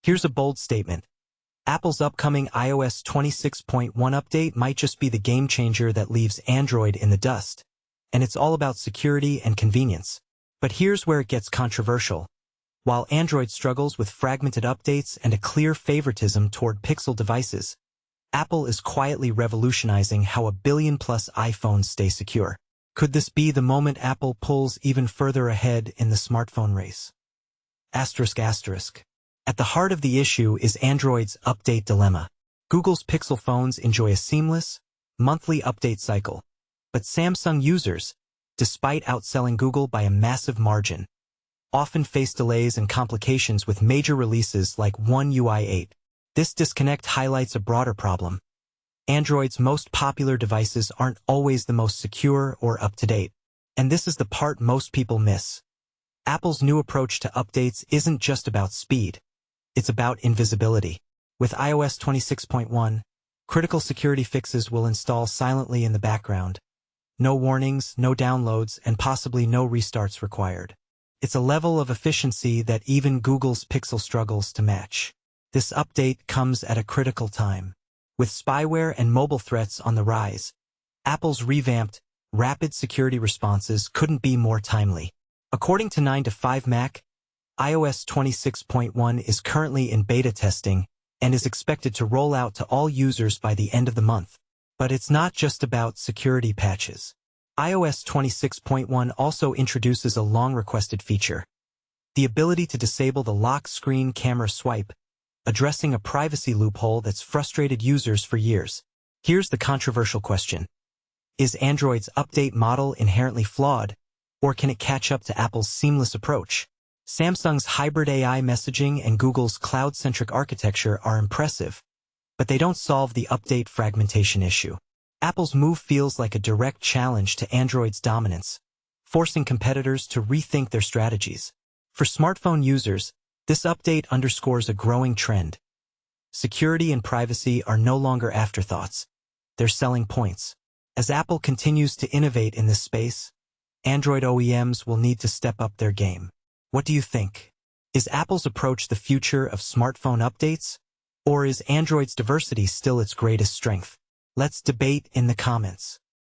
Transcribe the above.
Here's a bold statement. Apple's upcoming iOS 26.1 update might just be the game changer that leaves Android in the dust. And it's all about security and convenience. But here's where it gets controversial. While Android struggles with fragmented updates and a clear favoritism toward Pixel devices, Apple is quietly revolutionizing how 1 billion-plus iPhones stay secure. Could this be the moment Apple pulls even further ahead in the smartphone race? ***. At the heart of the issue is Android's update dilemma. Google's Pixel phones enjoy a seamless, monthly update cycle. But Samsung users, despite outselling Google by a massive margin, often face delays and complications with major releases like One UI 8. This disconnect highlights a broader problem. Android's most popular devices aren't always the most secure or up-to-date. And this is the part most people miss. Apple's new approach to updates isn't just about speed. It's about invisibility. With iOS 26.1, critical security fixes will install silently in the background. No warnings, no downloads, and possibly no restarts required. It's a level of efficiency that even Google's Pixel struggles to match. This update comes at a critical time. With spyware and mobile threats on the rise, Apple's revamped, rapid security responses couldn't be more timely. According to 9to5Mac, iOS 26.1 is currently in beta testing and is expected to roll out to all users by the end of the month. But it's not just about security patches. iOS 26.1 also introduces a long-requested feature: the ability to disable the lock screen camera swipe, addressing a privacy loophole that's frustrated users for years. Here's the controversial question. Is Android's update model inherently flawed, or can it catch up to Apple's seamless approach? Samsung's hybrid AI messaging and Google's cloud-centric architecture are impressive, but they don't solve the update fragmentation issue. Apple's move feels like a direct challenge to Android's dominance, forcing competitors to rethink their strategies. For smartphone users, this update underscores a growing trend. Security and privacy are no longer afterthoughts. They're selling points. As Apple continues to innovate in this space, Android OEMs will need to step up their game. What do you think? Is Apple's approach the future of smartphone updates? Or is Android's diversity still its greatest strength? Let's debate in the comments.